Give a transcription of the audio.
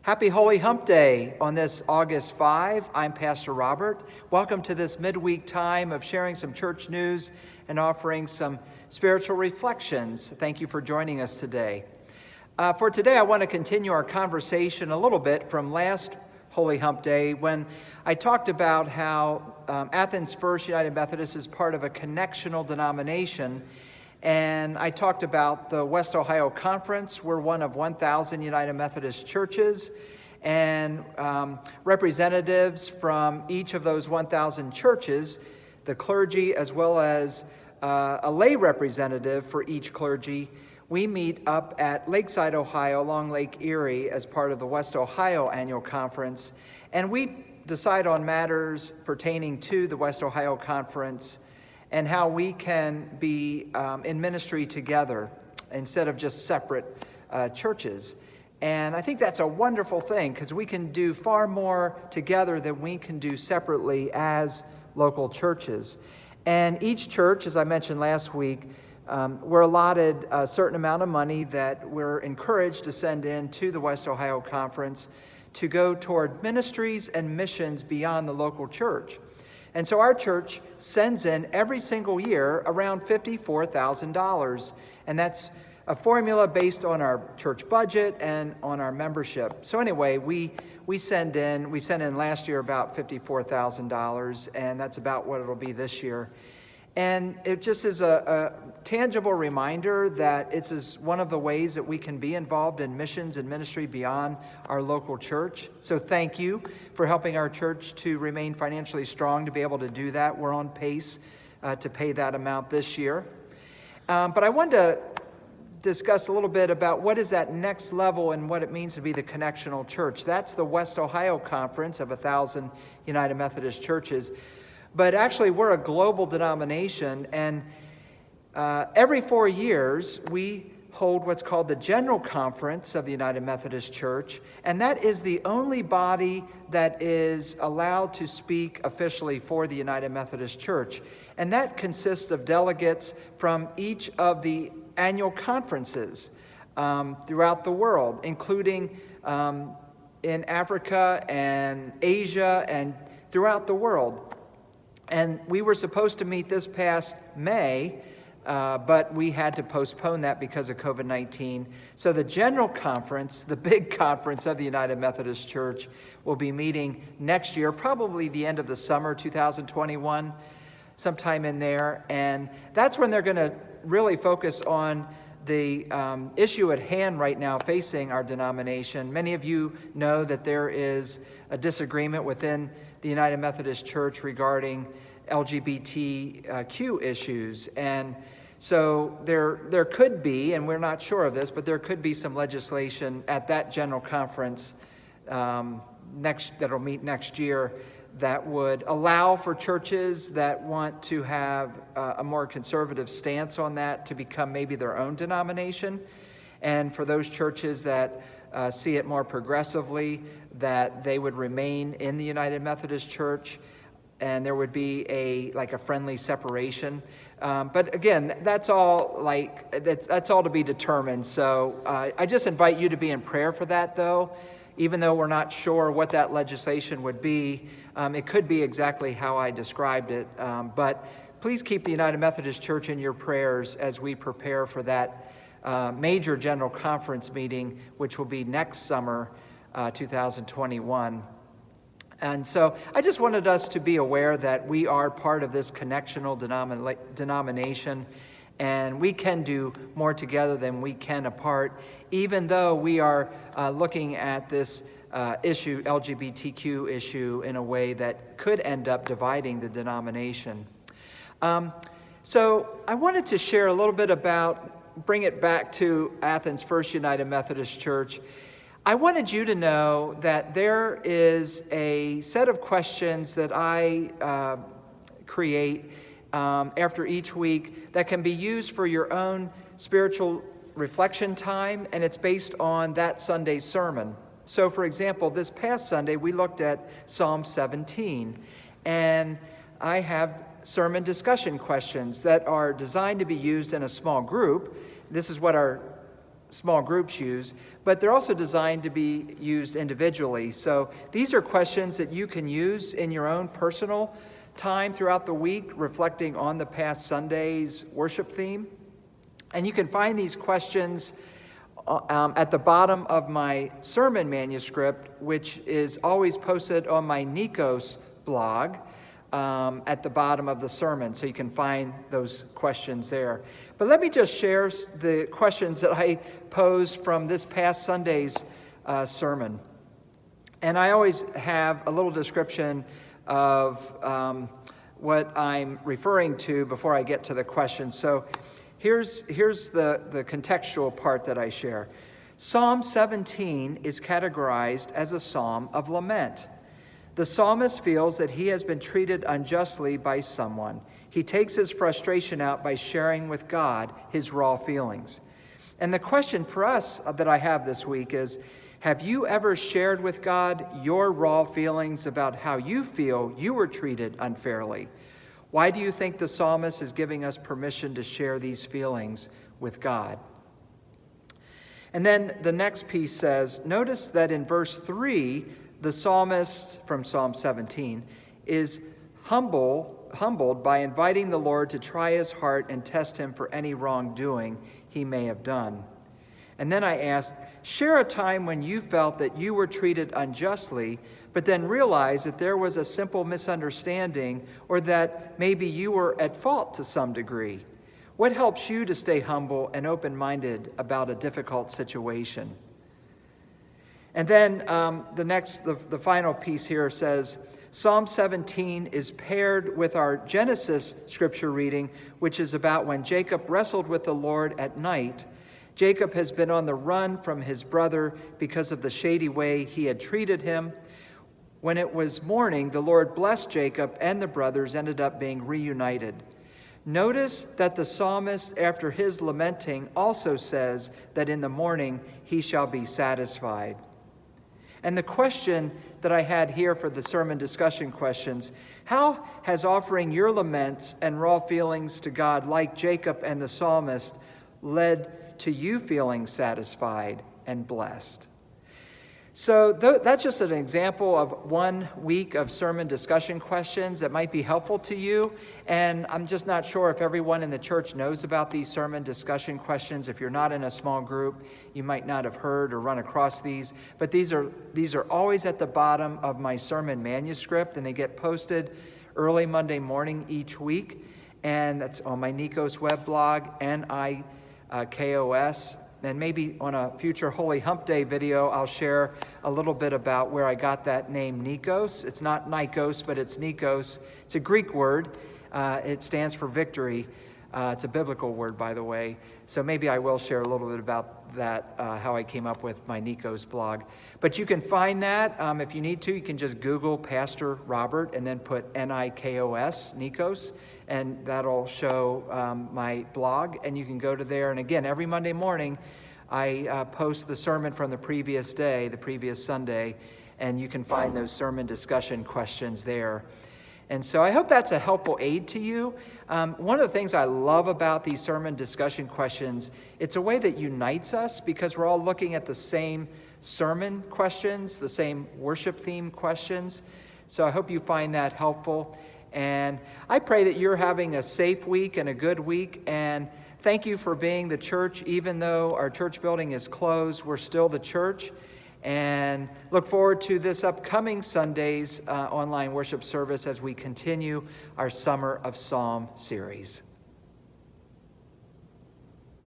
Happy Holy Hump Day on this August 5. I'm Pastor Robert. Welcome to this midweek time of sharing some church news and offering some spiritual reflections. Thank you for joining us today. For today, I want to continue our conversation a little bit from last Holy Hump Day when I talked about how Athens First United Methodist is part of a connectional denomination. And I talked about the West Ohio Conference. We're one of 1,000 United Methodist churches, and representatives from each of those 1,000 churches, the clergy as well as a lay representative for each clergy, we meet up at Lakeside, Ohio, along Lake Erie as part of the West Ohio Annual Conference, and we decide on matters pertaining to the West Ohio Conference and how we can be in ministry together instead of just separate churches. And I think that's a wonderful thing because we can do far more together than we can do separately as local churches. And each church, as I mentioned last week, we're allotted a certain amount of money that we're encouraged to send in to the West Ohio Conference to go toward ministries and missions beyond the local church. And so our church sends in every single year around $54,000. And that's a formula based on our church budget and on our membership. So anyway, we sent in last year about $54,000, and that's about what it'll be this year. And it just is a tangible reminder that it's one of the ways that we can be involved in missions and ministry beyond our local church. So thank you for helping our church to remain financially strong to be able to do that. We're on pace to pay that amount this year. But I wanted to discuss a little bit about what is that next level and what it means to be the connectional church. That's the West Ohio Conference of 1,000 United Methodist churches. But actually, we're a global denomination, and every 4 years, we hold what's called the General Conference of the United Methodist Church, and that is the only body that is allowed to speak officially for the United Methodist Church. And that consists of delegates from each of the annual conferences throughout the world, including in Africa and Asia and throughout the world. And we were supposed to meet this past May, but we had to postpone that because of COVID-19. So the General Conference, the big conference of the United Methodist Church, will be meeting next year, probably the end of the summer 2021, sometime in there. And that's when they're going to really focus on the issue at hand right now facing our denomination. Many of you know that there is a disagreement within the United Methodist Church regarding LGBTQ issues. And so there could be, and we're not sure of this, but there could be some legislation at that general conference that'll meet next year that would allow for churches that want to have a more conservative stance on that to become maybe their own denomination. And for those churches that see it more progressively, that they would remain in the United Methodist Church, and there would be a friendly separation. But again, that's all to be determined. So I just invite you to be in prayer for that, though. Even though we're not sure what that legislation would be, it could be exactly how I described it. But please keep the United Methodist Church in your prayers as we prepare for that major general conference meeting, which will be next summer, 2021. And so I just wanted us to be aware that we are part of this connectional denomination, and we can do more together than we can apart, even though we are looking at this issue, LGBTQ issue, in a way that could end up dividing the denomination. So I wanted to share a little bit bring it back to Athens First United Methodist Church. I wanted you to know that there is a set of questions that I create after each week that can be used for your own spiritual reflection time, and it's based on that Sunday's sermon. So, for example, this past Sunday, we looked at Psalm 17, and I have sermon discussion questions that are designed to be used in a small group. This is what our small groups use, but they're also designed to be used individually. So these are questions that you can use in your own personal time throughout the week, reflecting on the past Sunday's worship theme. And you can find these questions at the bottom of my sermon manuscript, which is always posted on my Nikos blog at the bottom of the sermon, so you can find those questions there. But let me just share the questions that I posed from this past Sunday's sermon. And I always have a little description of what I'm referring to before I get to the question. So here's the contextual part that I share. Psalm 17 is categorized as a psalm of lament. The psalmist feels that he has been treated unjustly by someone. He takes his frustration out by sharing with God his raw feelings. And the question for us that I have this week is, have you ever shared with God your raw feelings about how you feel you were treated unfairly? Why do you think the psalmist is giving us permission to share these feelings with God? And then the next piece says, notice that in verse 3, the psalmist from Psalm 17 is humbled by inviting the Lord to try his heart and test him for any wrongdoing he may have done. And then I asked, share a time when you felt that you were treated unjustly, but then realized that there was a simple misunderstanding or that maybe you were at fault to some degree. What helps you to stay humble and open-minded about a difficult situation? And then the final piece here says, Psalm 17 is paired with our Genesis scripture reading, which is about when Jacob wrestled with the Lord at night. Jacob has been on the run from his brother because of the shady way he had treated him. When it was morning, the Lord blessed Jacob, and the brothers ended up being reunited. Notice that the psalmist, after his lamenting, also says that in the morning he shall be satisfied. And the question that I had here for the sermon discussion questions, how has offering your laments and raw feelings to God, like Jacob and the psalmist, led to you feeling satisfied and blessed? So that's just an example of 1 week of sermon discussion questions that might be helpful to you. And I'm just not sure if everyone in the church knows about these sermon discussion questions. If you're not in a small group, you might not have heard or run across these. But these are always at the bottom of my sermon manuscript, and they get posted early Monday morning each week. And that's on my Nikos web blog, Nikos. And maybe on a future Holy Hump Day video, I'll share a little bit about where I got that name Nikos. It's not Nikos, but it's Nikos. It's a Greek word. It stands for victory. It's a biblical word, by the way. So maybe I will share a little bit about that, how I came up with my Nikos blog. But you can find that. If you need to, you can just Google Pastor Robert and then put Nikos, Nikos, and that'll show my blog. And you can go to there. And again, every Monday morning, I post the sermon from the previous day, the previous Sunday, and you can find those sermon discussion questions there. And so I hope that's a helpful aid to you. One of the things I love about these sermon discussion questions, it's a way that unites us because we're all looking at the same sermon questions, the same worship theme questions. So I hope you find that helpful. And I pray that you're having a safe week and a good week. And thank you for being the church. Even though our church building is closed, we're still the church. And look forward to this upcoming Sunday's online worship service as we continue our Summer of Psalm series.